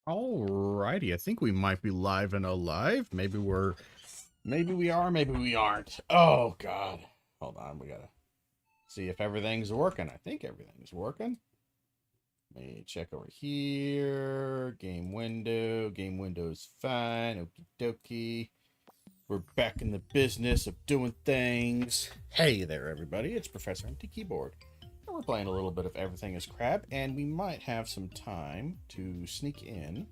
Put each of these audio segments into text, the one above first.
Alrighty, I think we might be live and alive. Maybe we are, maybe we aren't. Oh God, hold on, we gotta see if everything's working. I think everything's working. Let me check over here. Game window's fine. Okie dokie. We're back in the business of doing things. Hey there, everybody. It's Professor Empty Keyboard. And we're playing a little bit of Everything is Crab, and we might have some time to sneak in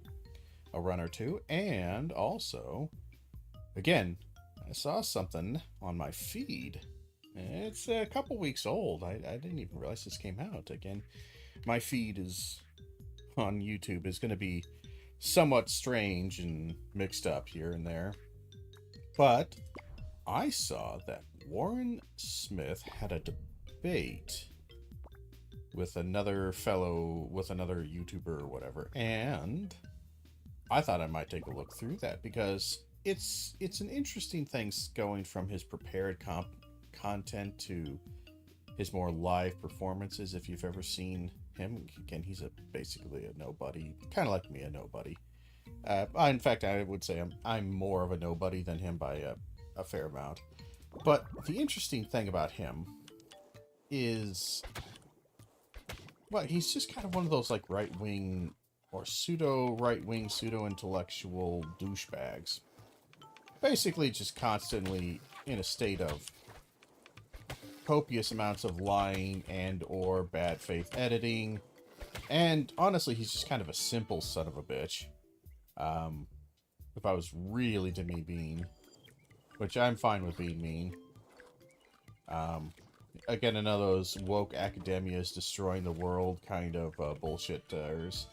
a run or two. And also, again, I saw something on my feed. It's a couple weeks old. I didn't even realize this came out. Again, my feed is on YouTube is going to be somewhat strange and mixed up here and there. But I saw that Warren Smith had a debate with another YouTuber or whatever, and I thought I might take a look through that because it's an interesting thing going from his prepared content to his more live performances. If you've ever seen him, again, he's basically a nobody, kind of like me, a nobody. In fact, I would say I'm more of a nobody than him by a fair amount. But the interesting thing about him is, well, he's just kind of one of those like right-wing or pseudo-right-wing, pseudo-intellectual douchebags. Basically just constantly in a state of copious amounts of lying and or bad faith editing. And honestly, he's just kind of a simple son of a bitch. If I was really to be mean, which I'm fine with being mean. Again, another of those woke academia is destroying the world kind of bullshitters,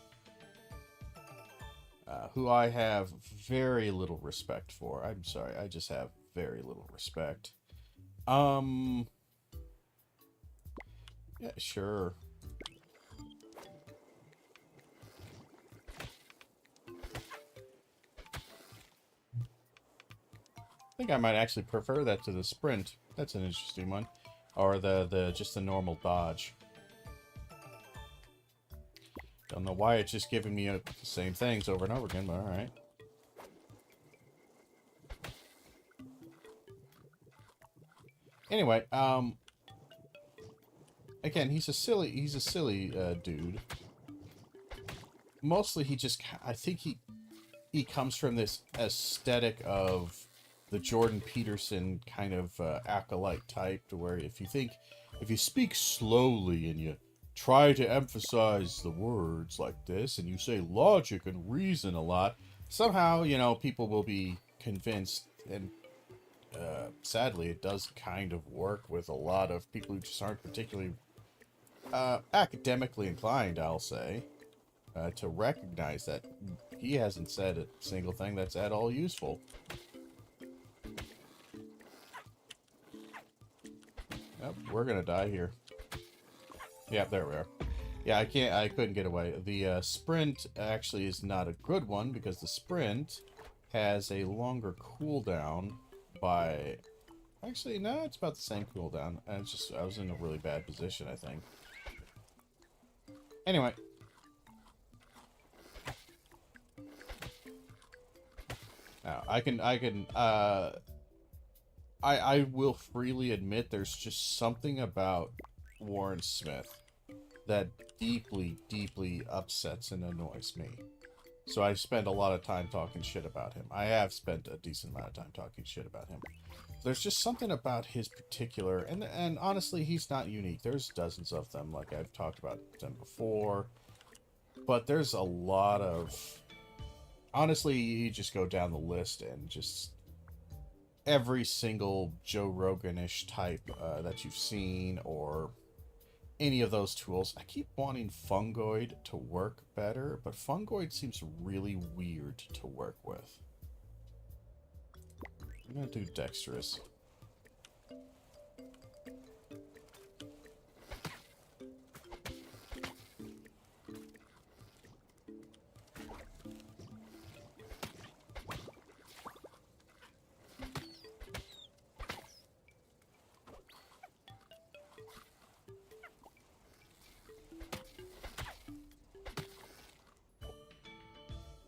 who I have very little respect for. I'm sorry, I just have very little respect. Yeah, sure. I think I might actually prefer that to the sprint. That's an interesting one. Or just the normal dodge. Don't know why it's just giving me the same things over and over again, but alright. Anyway, again, he's a silly dude. Mostly I think he comes from this aesthetic of the Jordan Peterson kind of acolyte type, to where if you speak slowly and you try to emphasize the words like this, and you say logic and reason a lot, somehow, people will be convinced. And sadly, it does kind of work with a lot of people who just aren't particularly academically inclined, I'll say, to recognize that he hasn't said a single thing that's at all useful. Yep, we're gonna die here. Yeah, there we are. Yeah, I couldn't get away. The sprint actually is not a good one because the sprint has a longer cooldown by... Actually, no, it's about the same cooldown. And it's just, I was in a really bad position, I think. Anyway. Now, I will freely admit there's just something about Warren Smith that deeply, deeply upsets and annoys me. So I spend a lot of time talking shit about him. I have spent a decent amount of time talking shit about him. There's just something about his particular, and honestly, he's not unique. There's dozens of them, like I've talked about them before. But there's a lot of... Honestly, you just go down the list and just... Every single Joe Rogan-ish type that you've seen, or any of those tools. I keep wanting Fungoid to work better, but Fungoid seems really weird to work with. I'm gonna do Dexterous.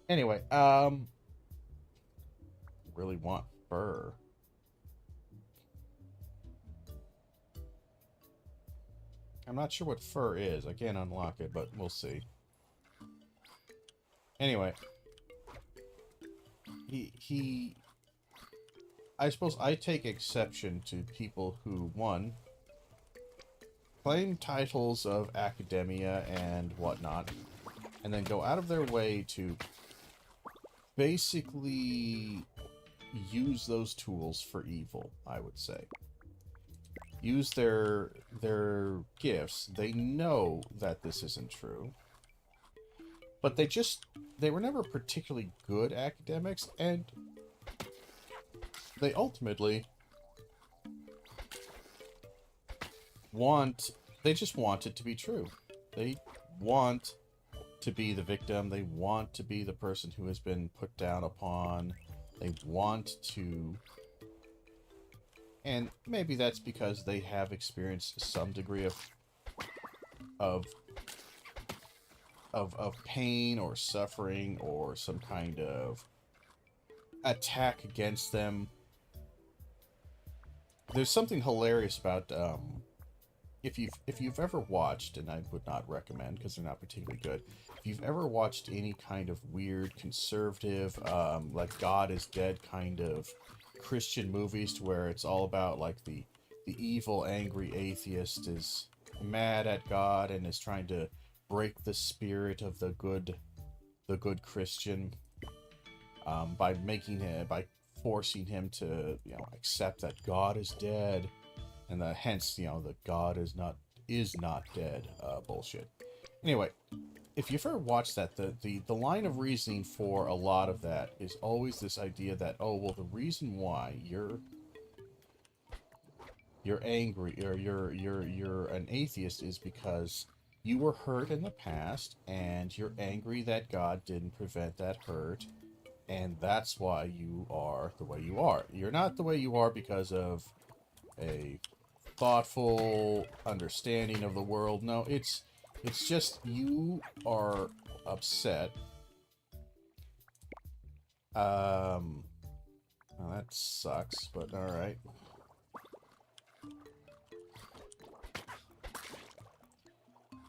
Anyway, really want fur. I'm not sure what fur is. I can't unlock it, but we'll see. Anyway, I suppose I take exception to people who, one, claim titles of academia and whatnot, and then go out of their way to basically use those tools for evil, I would say. Use their gifts. They know that this isn't true. But they were never particularly good academics, and they ultimately they just want it to be true. They want to be the victim. They want to be the person who has been put down upon. They want to... And maybe that's because they have experienced some degree of pain or suffering or some kind of attack against them. There's something hilarious about if you've ever watched, and I would not recommend because they're not particularly good. If you've ever watched any kind of weird conservative, like God is Dead kind of Christian movies, to where it's all about like the evil, angry atheist is mad at God and is trying to break the spirit of the good Christian by forcing him to, you know, accept that God is dead, and hence, you know, the God is not dead bullshit. Anyway, if you've ever watched that, the line of reasoning for a lot of that is always this idea that, oh, well, the reason why you're angry or you're an atheist is because you were hurt in the past and you're angry that God didn't prevent that hurt, and that's why you are the way you are. You're not the way you are because of a thoughtful understanding of the world. No, it's just you are upset. Well, that sucks, but alright.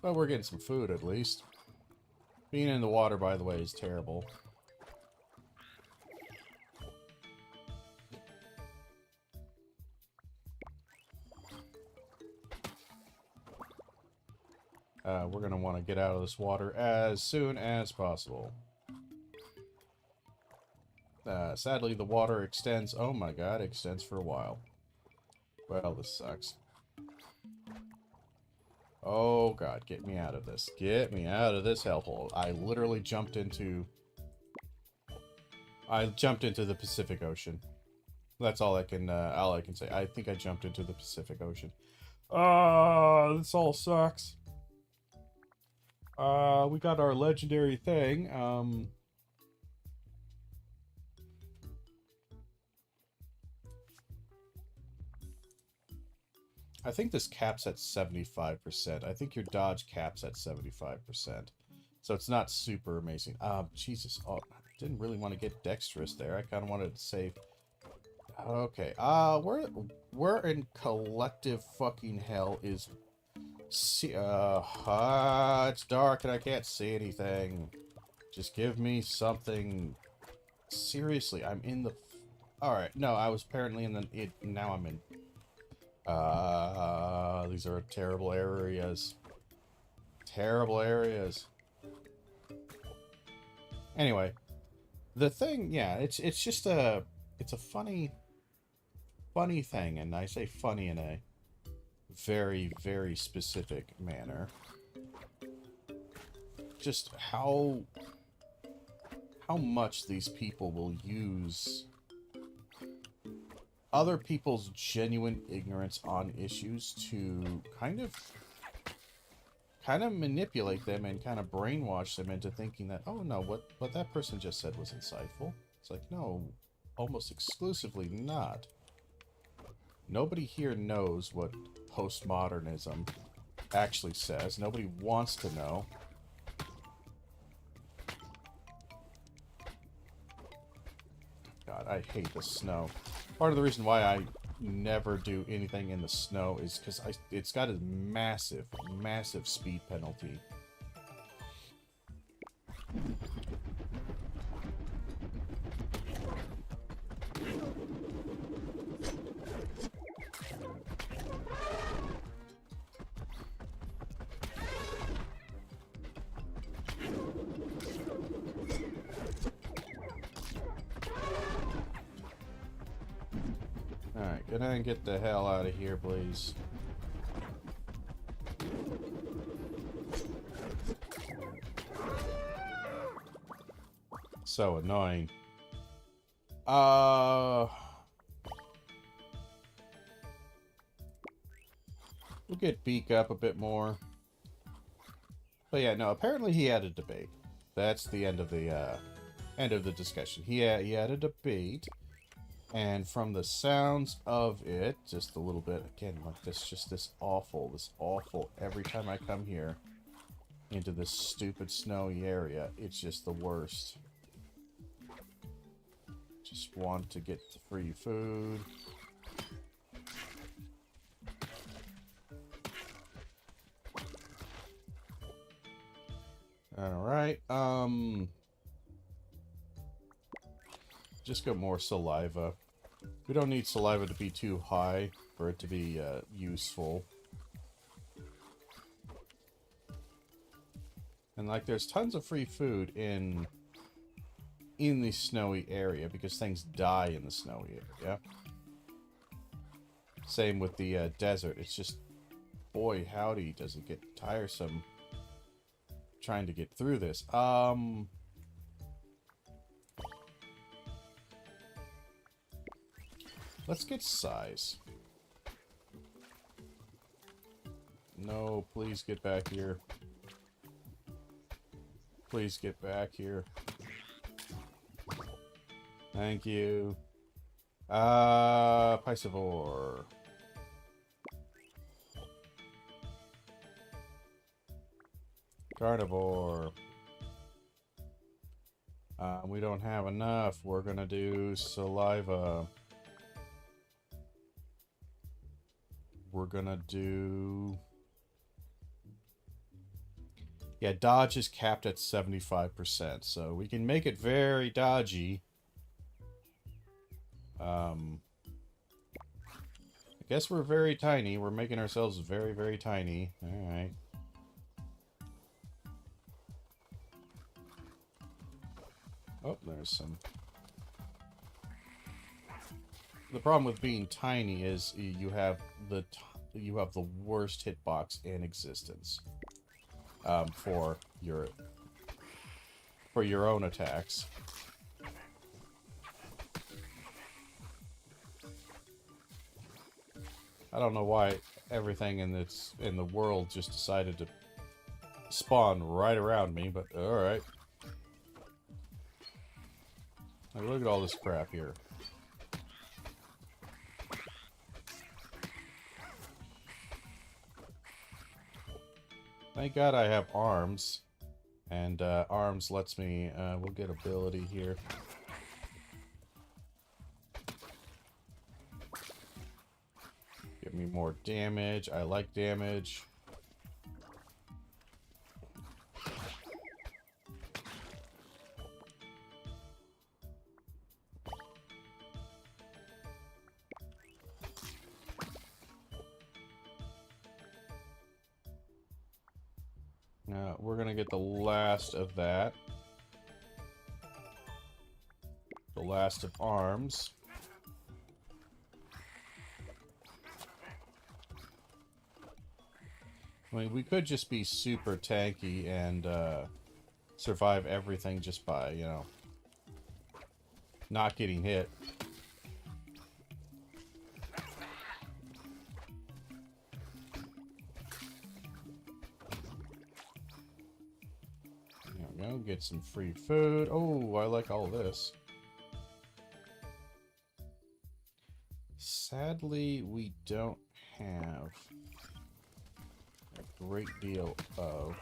Well, we're getting some food at least. Being in the water, by the way, is terrible. We're going to want to get out of this water as soon as possible. Sadly, the water extends... Oh my god, extends for a while. Well, this sucks. Oh god, get me out of this. Get me out of this hellhole. I literally jumped into... the Pacific Ocean. That's all I can say. I think I jumped into the Pacific Ocean. This all sucks. We got our legendary thing. I think this caps at 75%. I think your dodge caps at 75%. So it's not super amazing. Jesus. Oh, I didn't really want to get dexterous there. I kind of wanted to save... Okay. Where in collective fucking hell is... it's dark and I can't see anything. Just give me something. Seriously, I'm in the... Alright, no, I was apparently in the... now I'm in... these are terrible areas. Terrible areas. Anyway, the thing, yeah, it's just a... It's a funny thing, and I say funny in a very, very specific manner. Just how much these people will use other people's genuine ignorance on issues to kind of manipulate them and kind of brainwash them into thinking that, oh no, what that person just said was insightful. It's like, no, almost exclusively not. Nobody here knows what postmodernism actually says. Nobody wants to know. I hate the snow. Part of the reason why I never do anything in the snow is because it's got a massive, massive speed penalty. Alright, go ahead and get the hell out of here, please. So annoying. We'll get Beak up a bit more. But yeah, no, apparently he had a debate. That's the end of the discussion. He had a debate. And from the sounds of it, just a little bit, again, like this awful, every time I come here into this stupid snowy area, it's just the worst. Just want to get the free food. Alright, just got more saliva. We don't need saliva to be too high for it to be useful. And like, there's tons of free food in the snowy area because things die in the snowy area. Same with the desert. It's just, boy howdy, does it get tiresome trying to get through this. Let's get size. No, please get back here. Please get back here. Thank you. Piscivore. Carnivore. We don't have enough. We're gonna do saliva. We're gonna do... Yeah, dodge is capped at 75%, so we can make it very dodgy. I guess we're very tiny. We're making ourselves very, very tiny. Alright. Oh, there's some... The problem with being tiny is you have the worst hitbox in existence for your own attacks. I don't know why everything in the world just decided to spawn right around me, but all right. Like, look at all this crap here. Thank God I have arms, and arms lets me, we'll get ability here. Give me more damage. I like damage. We're gonna get the last of that. The last of arms. I mean, we could just be super tanky and survive everything just by, you know, not getting hit. Get some free food. Oh, I like all this. Sadly, we don't have a great deal of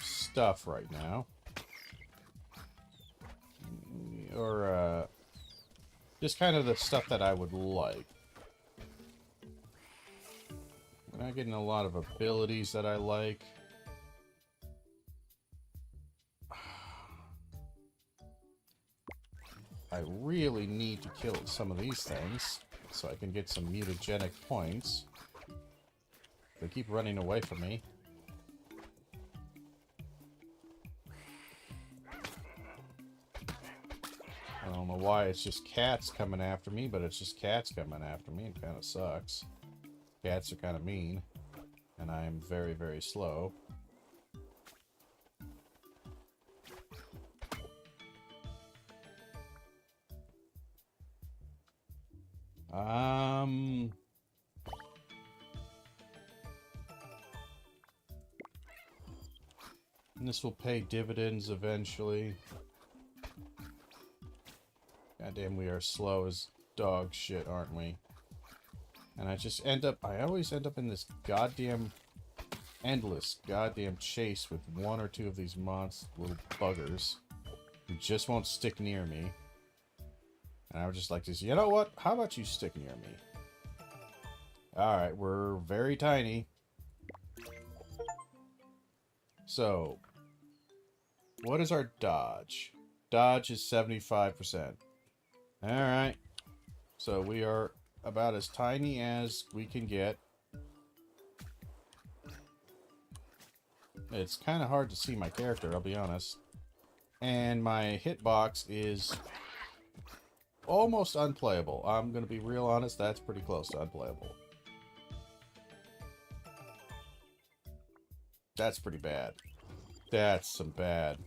stuff right now. or just kind of the stuff that I would like. We're not getting a lot of abilities that I like. I really need to kill some of these things so I can get some mutagenic points. They keep running away from me. I don't know why it's just cats coming after me, but it's just cats coming after me. It kind of sucks. Cats are kind of mean, and I am very, very slow. And this will pay dividends eventually. Goddamn, we are slow as dog shit, aren't we? And I always end up in this endless goddamn chase with one or two of these little buggers who just won't stick near me. And I would just like to say, you know what? How about you stick near me? Alright, we're very tiny. So, what is our dodge? Dodge is 75%. Alright. So we are about as tiny as we can get. It's kind of hard to see my character, I'll be honest. And my hitbox is almost unplayable. I'm going to be real honest, that's pretty close to unplayable. That's pretty bad. That's some bad.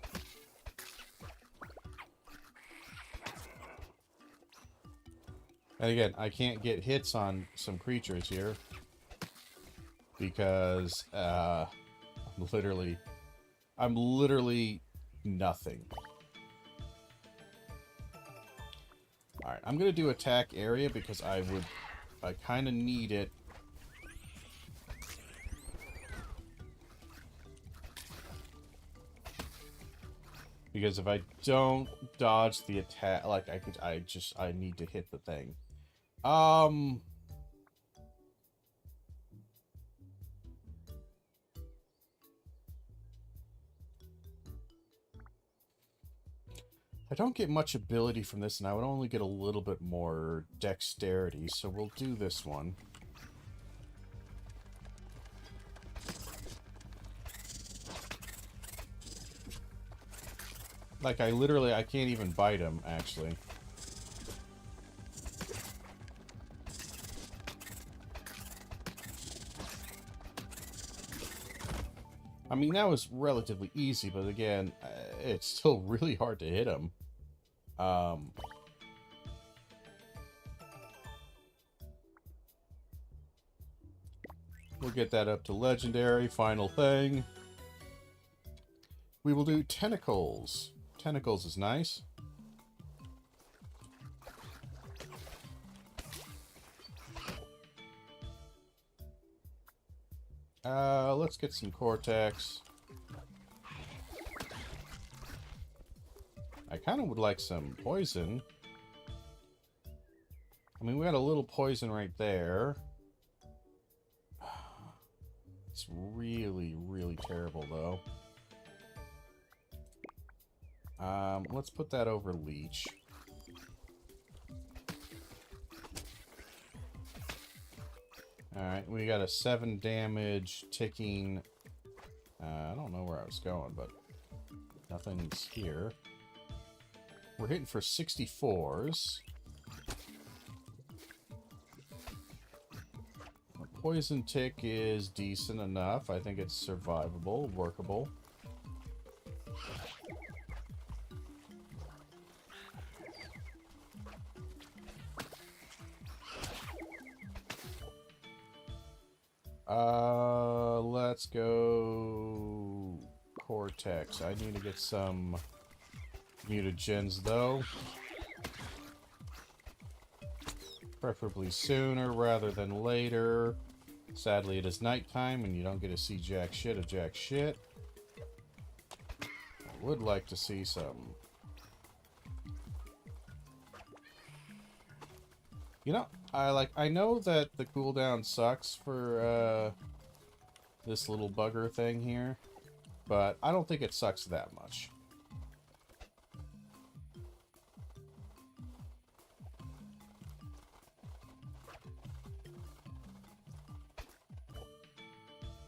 And again, I can't get hits on some creatures here because I'm literally nothing. Alright, I'm gonna do attack area because I kind of need it. Because if I don't dodge the attack, like I need to hit the thing. I don't get much ability from this, and I would only get a little bit more dexterity, so we'll do this one. Like, I can't even bite him, actually. I mean, that was relatively easy, but again, it's still really hard to hit him. We'll get that up to legendary. Final thing. We will do tentacles. Tentacles is nice. Let's get some cortex. I kind of would like some poison. I mean, we got a little poison right there. It's really, really terrible, though. Let's put that over leech. Alright, we got a 7 damage ticking. I don't know where I was going, but nothing's here. We're hitting for 64s. The poison tick is decent enough. I think it's survivable, workable. Let's go cortex. I need to get some mutagens though. Preferably sooner rather than later. Sadly, it is nighttime and you don't get to see jack shit of jack shit. I would like to see some You know, I know that the cooldown sucks for this little bugger thing here, but I don't think it sucks that much.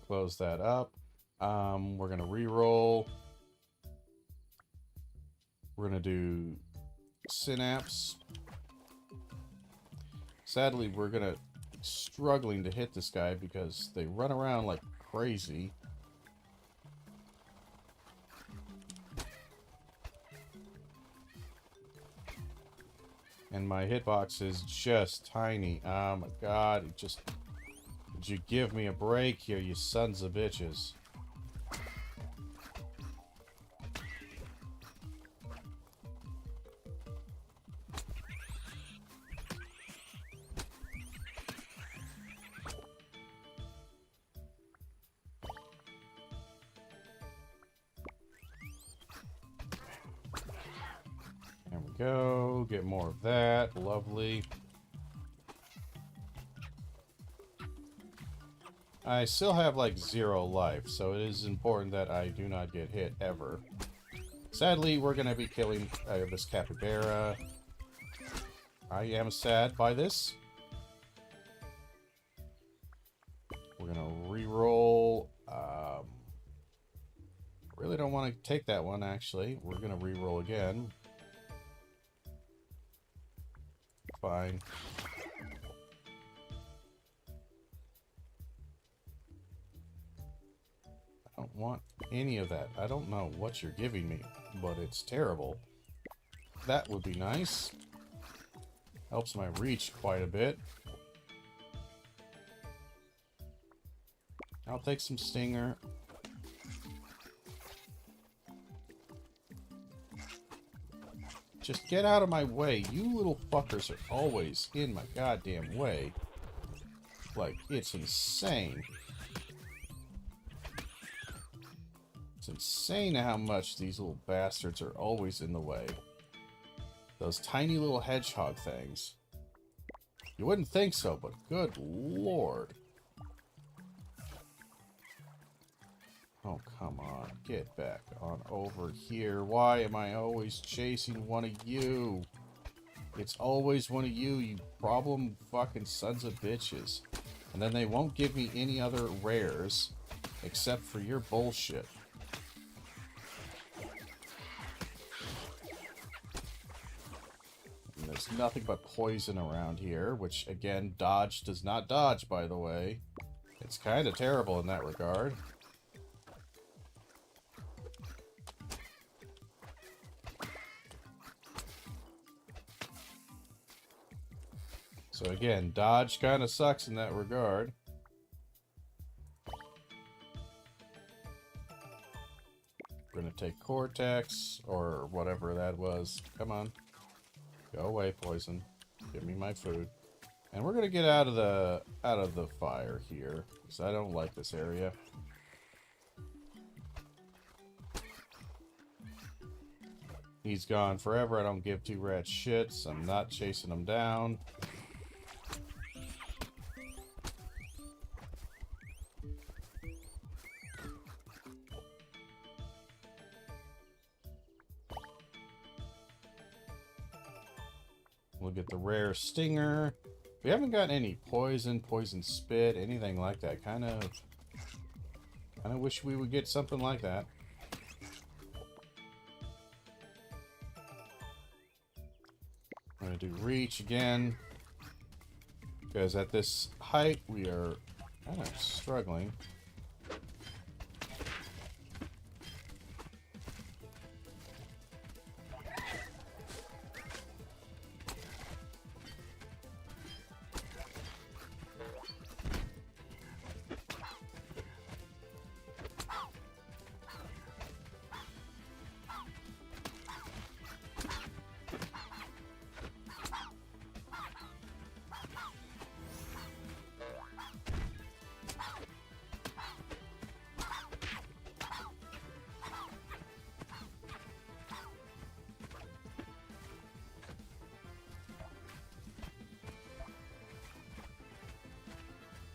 Close that up. We're gonna re-roll. We're gonna do synapse. Sadly, we're gonna struggling to hit this guy because they run around like crazy. And my hitbox is just tiny. Oh my god, it just... Would you give me a break here, you sons of bitches? There we go. Get more of that. Lovely. I still have like 0 life, so it is important that I do not get hit ever. Sadly, we're going to be killing this capybara. I am sad by this. We're going to re-roll. Really don't want to take that one, actually. We're going to re-roll again. Fine. I don't want any of that. I don't know what you're giving me, but it's terrible. That would be nice. Helps my reach quite a bit. I'll take some stinger. Just get out of my way. You little fuckers are always in my goddamn way. Like, it's insane. It's insane how much these little bastards are always in the way. Those tiny little hedgehog things. You wouldn't think so, but good lord. Oh, come on. Get back on over here. Why am I always chasing one of you? It's always one of you, you problem fucking sons of bitches. And then they won't give me any other rares except for your bullshit. And there's nothing but poison around here, which, again, dodge does not dodge, by the way. It's kind of terrible in that regard. So again, dodge kind of sucks in that regard. We're going to take Cortex, or whatever that was. Come on. Go away, poison. Give me my food. And we're going to get out of the fire here, because I don't like this area. He's gone forever. I don't give two rats shits. I'm not chasing him down. We'll get the rare stinger. We haven't got any poison spit, anything like that. Kind of wish we would get something like that. I'm gonna do reach again, because at this height we are kind of struggling.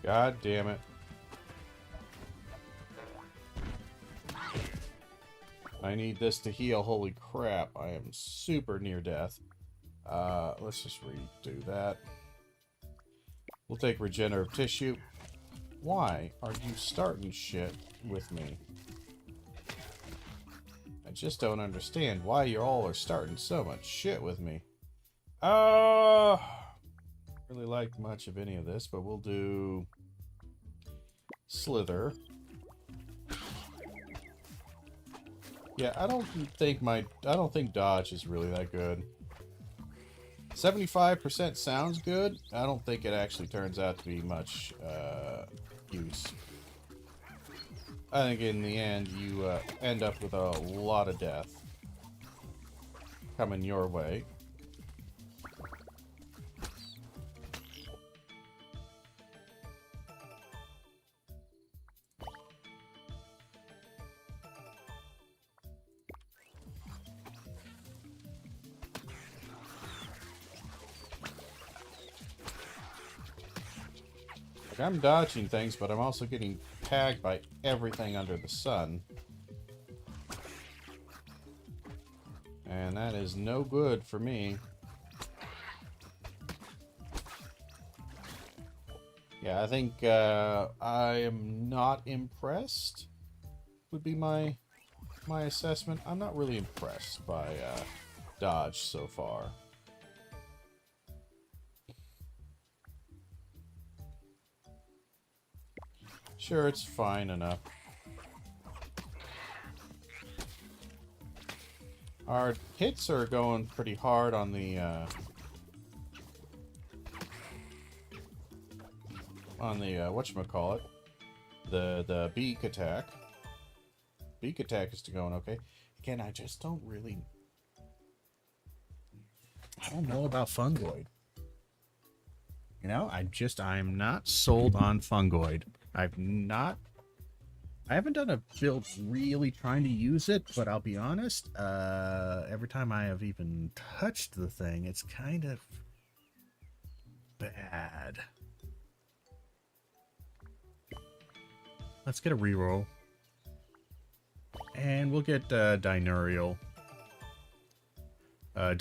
God damn it. I need this to heal. Holy crap. I am super near death. Let's just redo that. We'll take regenerative tissue. Why are you starting shit with me? I just don't understand why you all are starting so much shit with me. Really like much of any of this, but we'll do Slither. Yeah, I don't think dodge is really that good. 75% sounds good. I don't think it actually turns out to be much use. I think in the end you end up with a lot of death coming your way. I'm dodging things, but I'm also getting tagged by everything under the sun. And that is no good for me. Yeah, I think I am not impressed, would be my assessment. I'm not really impressed by dodge so far. Sure, it's fine enough. Our hits are going pretty hard on the whatchamacallit, the beak attack. Beak attack is going okay. Again, I just don't really... I don't know about Fungoid. You know, I'm not sold on Fungoid. I haven't done a build really trying to use it, but I'll be honest, every time I have even touched the thing, it's kind of bad. Let's get a reroll. And we'll get diurnal. I'm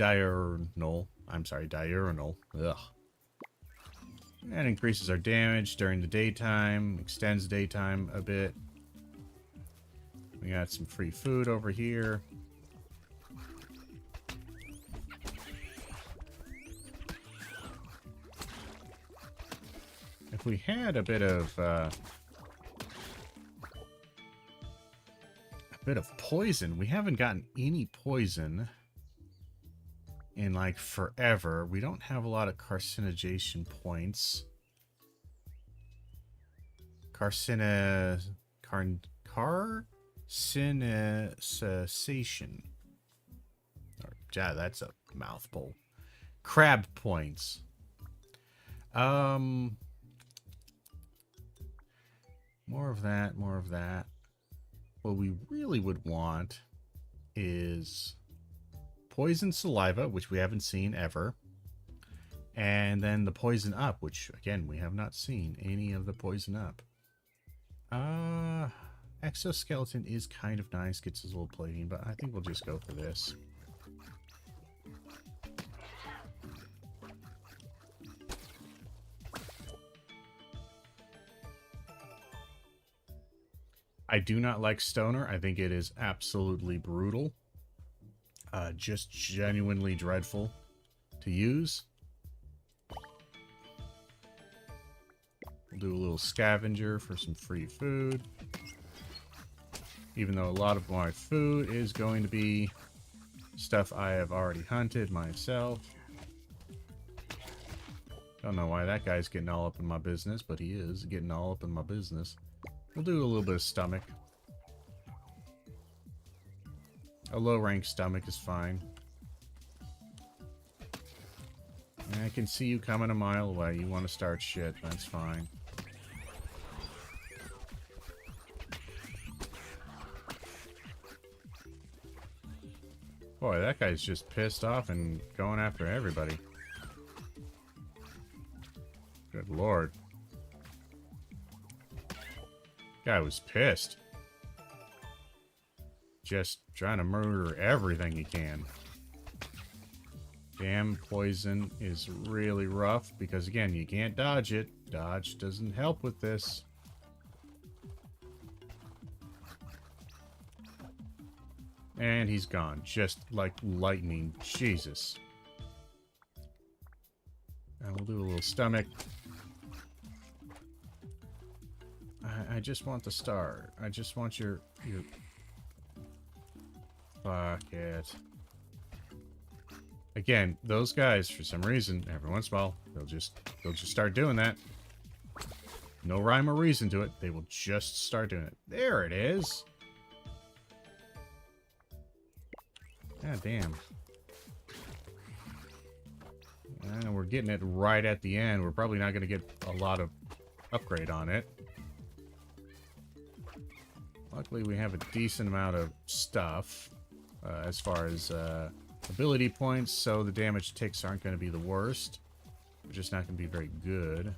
sorry, diurnal. Ugh. That increases our damage during the daytime, extends daytime a bit. We got some free food over here. If we had a bit of poison, we haven't gotten any poison in like forever. We don't have a lot of carcinogation points. Carcinization. Yeah, that's a mouthful. Crab points. More of that, more of that. What we really would want is poison saliva, which we haven't seen ever. And then the poison up, which again, we have not seen any of the poison up. Exoskeleton is kind of nice, gets his little plating, but I think we'll just go for this. I do not like Stoner. I think it is absolutely brutal. Just genuinely dreadful to use. We'll do a little scavenger for some free food. Even though a lot of my food is going to be stuff I have already hunted myself. Don't know why that guy's getting all up in my business, but he is getting all up in my business. We'll do a little bit of stomach. A low-rank stomach is fine. And I can see you coming a mile away. You want to start shit, that's fine. Boy, that guy's just pissed off and going after everybody. Good lord. Guy was pissed. Just trying to murder everything he can. Damn, poison is really rough because, again, you can't dodge it. Dodge doesn't help with this. And he's gone. Just like lightning. Jesus. And we'll do a little stomach. I just want the star. I just want your... Fuck it. Again, those guys, for some reason, every once in a while, they'll just start doing that. No rhyme or reason to it. They will just start doing it. There it is. God damn. And we're getting it right at the end. We're probably not going to get a lot of upgrade on it. Luckily, we have a decent amount of stuff as far as ability points, so the damage ticks aren't going to be the worst. They're just not going to be very good.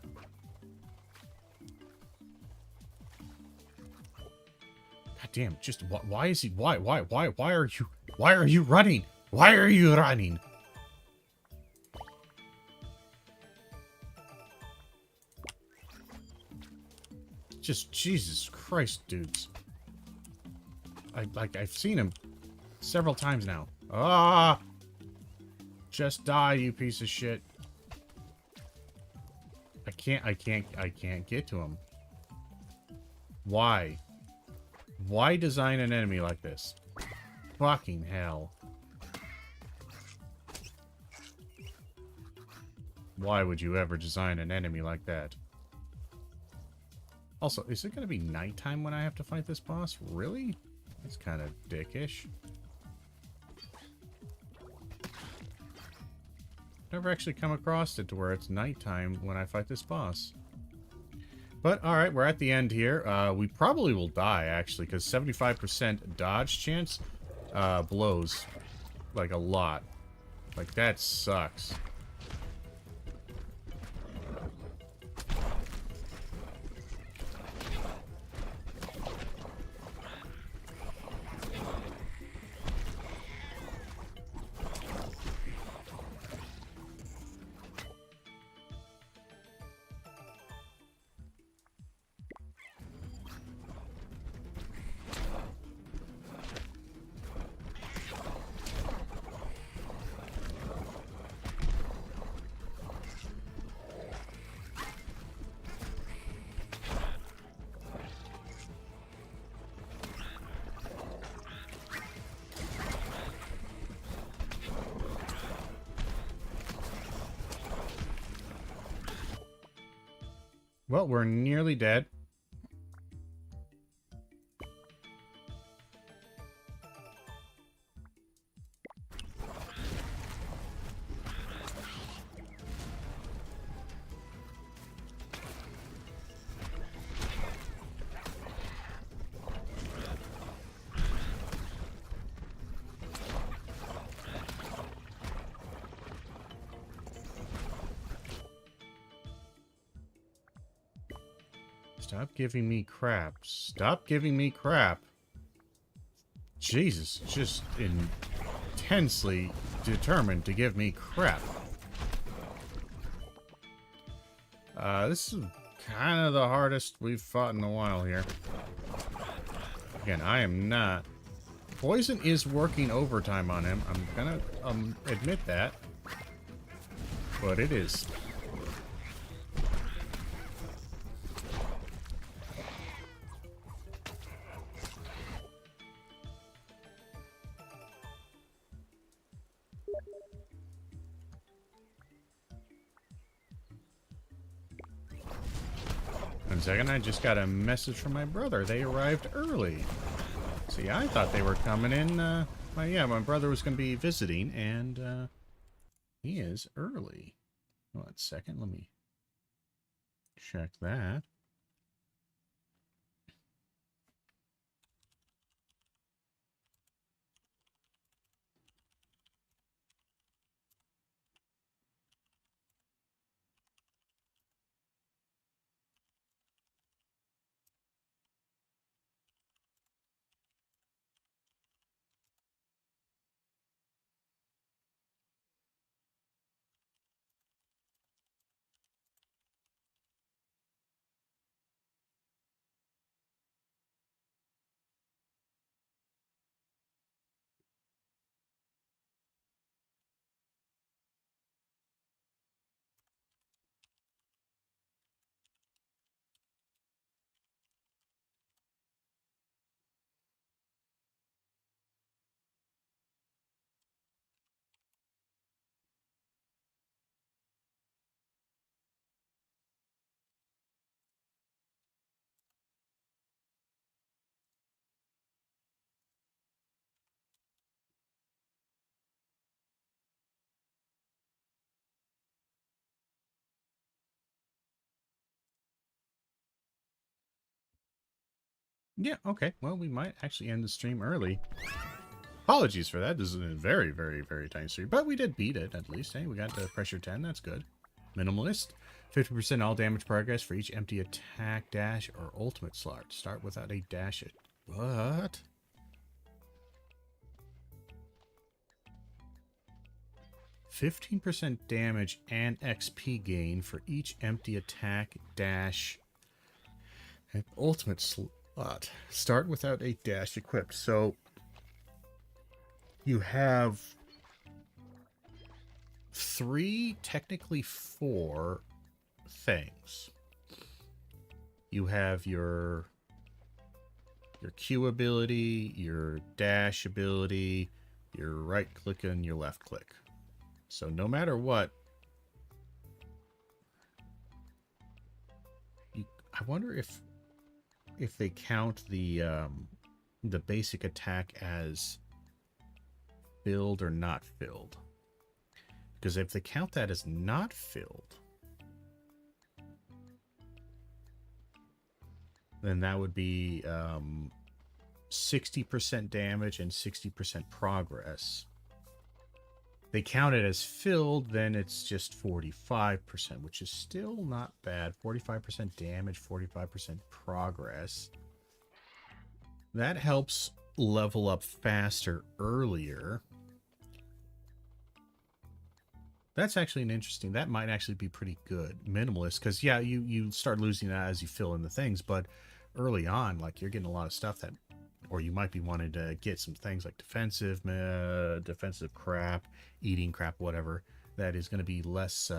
God damn, just why is he why are you running? Why are you running? Just Jesus Christ, dudes. I've seen him several times now. Ah! Just die, you piece of shit. I can't get to him. Why? Why design an enemy like this? Fucking hell. Why would you ever design an enemy like that? Also, is it going to be nighttime when I have to fight this boss? Really? That's kind of dickish. Never actually come across it to where it's nighttime when I fight this boss. But, alright, we're at the end here. We probably will die, actually, because 75% dodge chance blows, like, a lot. Like, that sucks. Well, we're nearly dead. Stop giving me crap. Stop giving me crap. Jesus, just intensely determined to give me crap. This is kind of the hardest we've fought in a while here. Again, I am not. Poison is working overtime on him. I'm gonna admit that. But it is. One second, I just got a message from my brother. They arrived early. See, I thought they were coming in, yeah, my brother was going to be visiting, and, he is early. 1 second, let me check that. Yeah, okay. Well, we might actually end the stream early. Apologies for that. This is a very, very, very tiny stream. But we did beat it, at least. Hey, we got the pressure 10. That's good. Minimalist. 50% all damage progress for each empty attack, dash, or ultimate slot. Start without a dash. What? 15% damage and XP gain for each empty attack, dash, and ultimate slot. Start without a dash equipped. So you have 3, technically 4 things. You have your Q ability, your dash ability, your right click and your left click. So no matter what, I wonder if they count the basic attack as filled or not filled. Because if they count that as not filled, then that would be 60% damage and 60% progress. They count it as filled, then it's just 45%, which is still not bad. 45% damage, 45% progress. That helps level up faster earlier. That's actually an interesting... That might actually be pretty good. Minimalist, because, yeah, you start losing that as you fill in the things, but early on, like, you're getting a lot of stuff that... Or you might be wanting to get some things like defensive crap, eating crap, whatever. That is going to be less...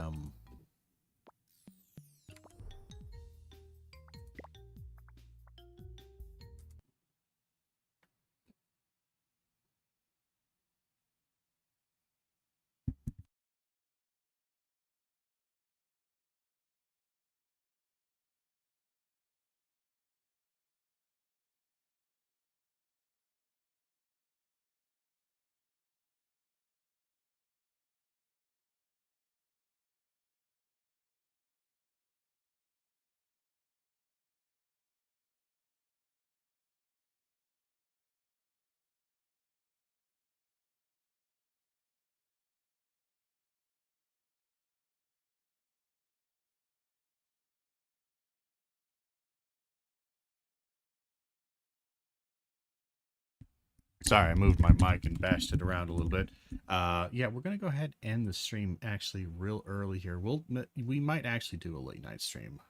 Sorry, I moved my mic and bashed it around a little bit. Yeah, we're gonna go ahead and end the stream actually real early here. We might actually do a late night stream.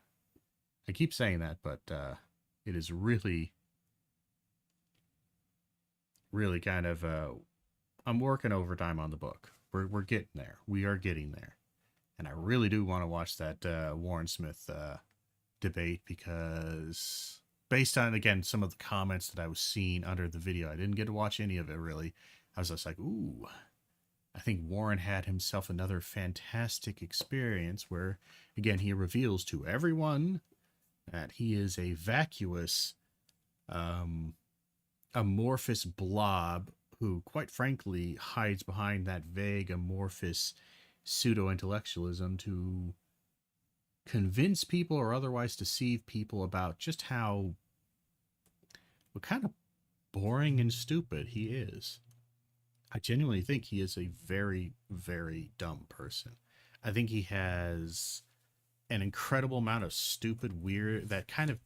I keep saying that, but it is really, really kind of. I'm working overtime on the book. We're getting there. We are getting there, and I really do want to watch that Warren Smith debate because based on, again, some of the comments that I was seeing under the video, I didn't get to watch any of it really. I was just like, ooh, I think Warren had himself another fantastic experience where, again, he reveals to everyone that he is a vacuous, amorphous blob who, quite frankly, hides behind that vague, amorphous pseudo-intellectualism to convince people or otherwise deceive people about just how what kind of boring and stupid he is. I genuinely think he is a very, very dumb person. I think he has an incredible amount of stupid, weird, that kind of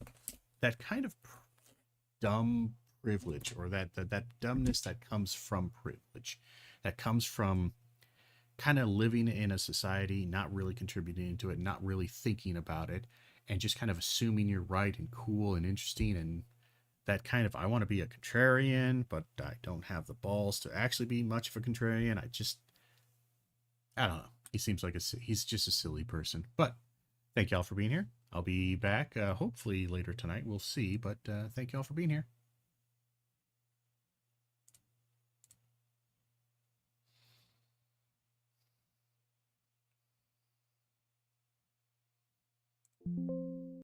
dumb privilege, or that dumbness that comes from privilege, that comes from kind of living in a society, not really contributing to it, not really thinking about it, and just kind of assuming you're right and cool and interesting, and that kind of, I want to be a contrarian, but I don't have the balls to actually be much of a contrarian. I don't know. He seems like he's just a silly person. But thank y'all for being here. I'll be back hopefully later tonight. We'll see. But thank y'all for being here.